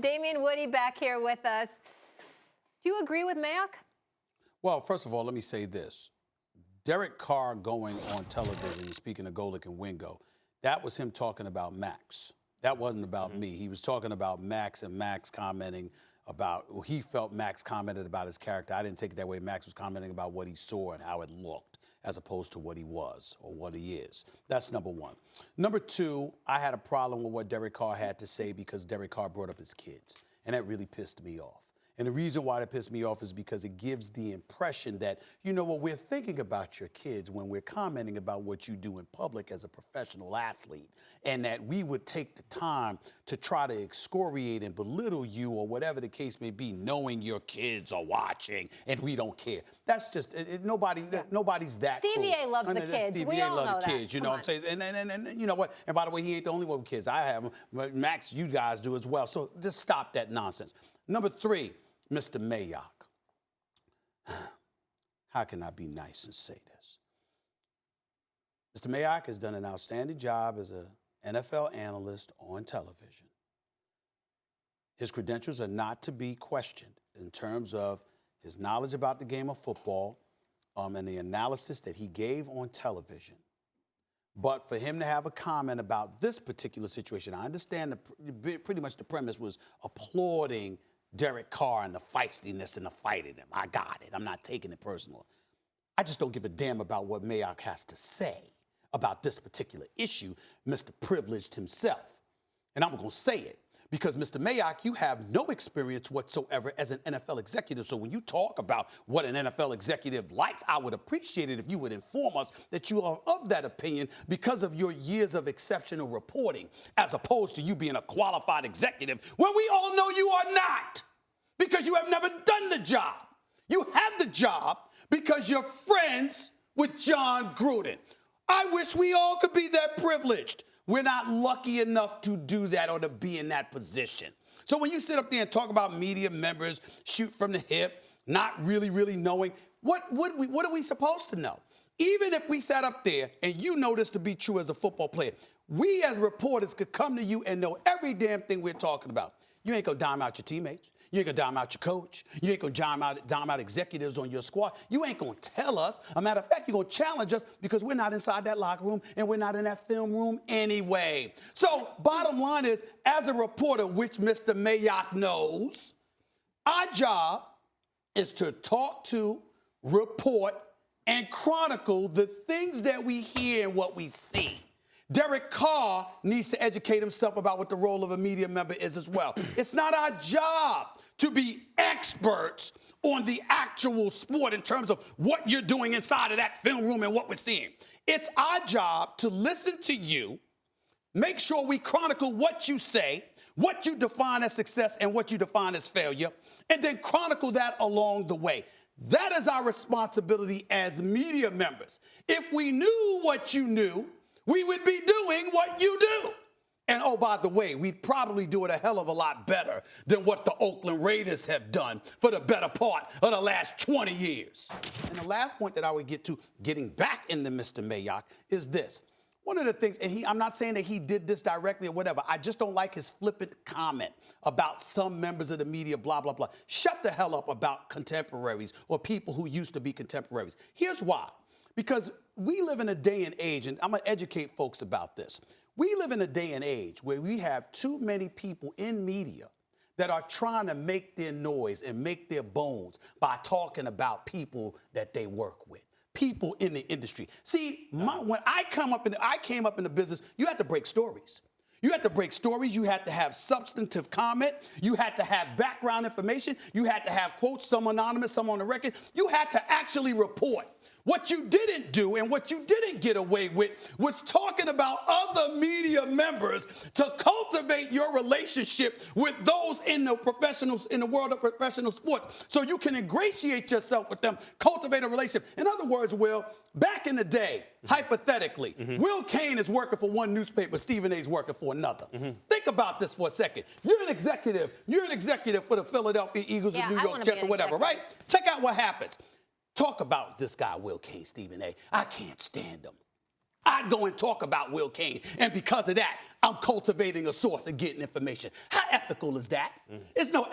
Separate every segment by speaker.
Speaker 1: Damian Woody back here with us. Do you agree with Mayock?
Speaker 2: Well, first of all, let me say this. Derek Carr going on television, speaking of Golick and Wingo, that was him talking about Max. That wasn't about me. He was talking about Max and Max commenting about, he felt Max commented about his character. I didn't take it that way. Max was commenting about what he saw and how it looked, as opposed to what he was or what he is. That's number one. Number two, I had a problem with what Derek Carr had to say because Derek Carr brought up his kids, and that really pissed me off. And the reason why that pissed me off is because it gives the impression that, you know what, we're thinking about your kids when we're commenting about what you do in public as a professional athlete, and that we would take the time to try to excoriate and belittle you or whatever the case may be, knowing your kids are watching and we don't care. That's just, nobody's that
Speaker 1: Stevie
Speaker 2: cool.
Speaker 1: A loves the kids.
Speaker 2: Stevie
Speaker 1: We
Speaker 2: A
Speaker 1: all
Speaker 2: love
Speaker 1: know
Speaker 2: the
Speaker 1: that.
Speaker 2: kids, you know what I'm saying? And you know what? And by the way, he ain't the only one with kids. I have them. Max, you guys do as well. So just stop that nonsense. Number three, Mr. Mayock. How can I be nice and say this? Mr. Mayock has done an outstanding job as an NFL analyst on television. His credentials are not to be questioned in terms of his knowledge about the game of football and the analysis that he gave on television. But for him to have a comment about this particular situation, I understand pretty much the premise was applauding Derek Carr and the feistiness and the fight in him. I got it. I'm not taking it personal. I just don't give a damn about what Mayock has to say about this particular issue, Mr. Privileged himself. And I'm going to say it because, Mr. Mayock, you have no experience whatsoever as an NFL executive. So when you talk about what an NFL executive likes, I would appreciate it if you would inform us that you are of that opinion because of your years of exceptional reporting, as opposed to you being a qualified executive when we all know you are not, because you have never done the job. You have the job because you're friends with John Gruden. I wish we all could be that privileged. We're not lucky enough to do that or to be in that position. So when you sit up there and talk about media members, shoot from the hip, not really knowing, what are we supposed to know? Even if we sat up there and you know this to be true as a football player, we as reporters could come to you and know every damn thing we're talking about. You ain't gonna dime out your teammates. You ain't gonna dime out your coach. You ain't gonna dime out executives on your squad. You ain't gonna tell us. A matter of fact, you're gonna challenge us because we're not inside that locker room and we're not in that film room anyway. So bottom line is, as a reporter, which Mr. Mayock knows, our job is to talk to, report, and chronicle the things that we hear and what we see. Derek Carr needs to educate himself about what the role of a media member is as well. It's not our job to be experts on the actual sport in terms of what you're doing inside of that film room and what we're seeing. It's our job to listen to you, make sure we chronicle what you say, what you define as success and what you define as failure, and then chronicle that along the way. That is our responsibility as media members. If we knew what you knew, we would be doing what you do. And oh, by the way, we'd probably do it a hell of a lot better than what the Oakland Raiders have done for the better part of the last 20 years. And the last point that I would get to, getting back into Mr. Mayock, is this. One of the things, and I'm not saying that he did this directly or whatever, I just don't like his flippant comment about some members of the media, blah, blah, blah. Shut the hell up about contemporaries or people who used to be contemporaries. Here's why. Because we live in a day and age, and I'm going to educate folks about this. We live in a day and age where we have too many people in media that are trying to make their noise and make their bones by talking about people that they work with, people in the industry. See, when I came up in the business, you had to break stories. You had to break stories. You had to have substantive comment. You had to have background information. You had to have quotes, some anonymous, some on the record. You had to actually report. What you didn't do and what you didn't get away with was talking about other media members to cultivate your relationship with those in the world of professional sports so you can ingratiate yourself with them, cultivate a relationship. In other words, Will, back in the day, hypothetically, Will Kane is working for one newspaper, Stephen A's working for another. Think about this for a second. You're an executive for the Philadelphia Eagles or New York Jets or whatever, right? Check out what happens. Talk about this guy, Will Kane, Stephen A. I can't stand him. I'd go and talk about Will Cain. And because of that, I'm cultivating a source and getting information. How ethical is that? There's no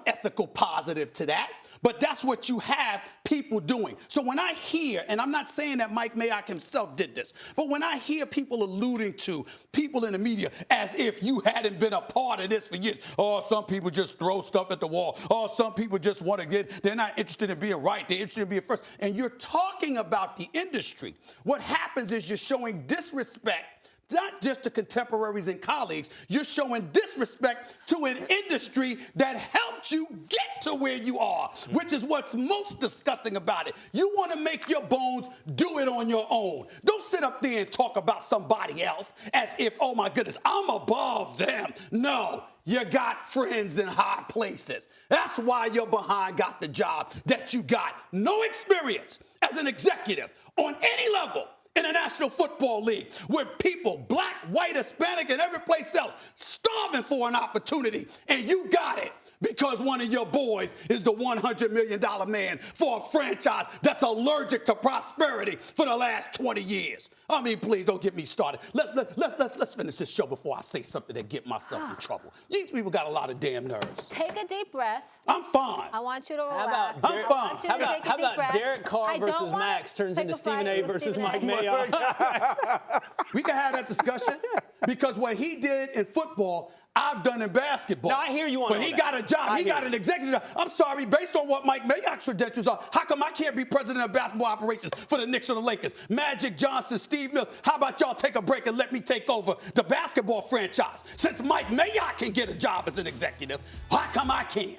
Speaker 2: ethical positive to that. But that's what you have people doing. So when I hear, and I'm not saying that Mike Mayock himself did this, but when I hear people alluding to people in the media as if you hadn't been a part of this for years, oh, some people just throw stuff at the wall. Oh, some people just want to they're not interested in being right. They're interested in being first. And you're talking about the industry. What happens is you're showing disrespect not just to contemporaries and colleagues, you're showing disrespect to an industry that helped you get to where you are, which is what's most disgusting about it. You want to make your bones, do it on your own. Don't sit up there and talk about somebody else as if, oh my goodness, I'm above them. No, you got friends in high places. That's why your behind got the job that you got. No experience as an executive on any level in the National Football League, where people, black, white, Hispanic, and every place else, starving for an opportunity, and you got it because one of your boys is the $100 million man for a franchise that's allergic to prosperity for the last 20 years. I mean, please don't get me started. Let's finish this show before I say something that get myself in trouble. These people got a lot of damn nerves.
Speaker 1: Take a deep breath.
Speaker 2: I'm fine.
Speaker 1: I want you to
Speaker 3: How
Speaker 1: relax.
Speaker 3: about, how about Derek Carr
Speaker 1: I
Speaker 3: versus Max turns into Stephen A. versus Mike Mayock?
Speaker 2: We can have that discussion because what he did in football, I've done in basketball.
Speaker 3: Now, I hear you on
Speaker 2: But he got a job. He got an executive job. I'm sorry, based on what Mike Mayock's credentials are, how come I can't be president of basketball operations for the Knicks or the Lakers? Magic Johnson, Steve Mills, how about y'all take a break and let me take over the basketball franchise? Since Mike Mayock can get a job as an executive, how come I can't?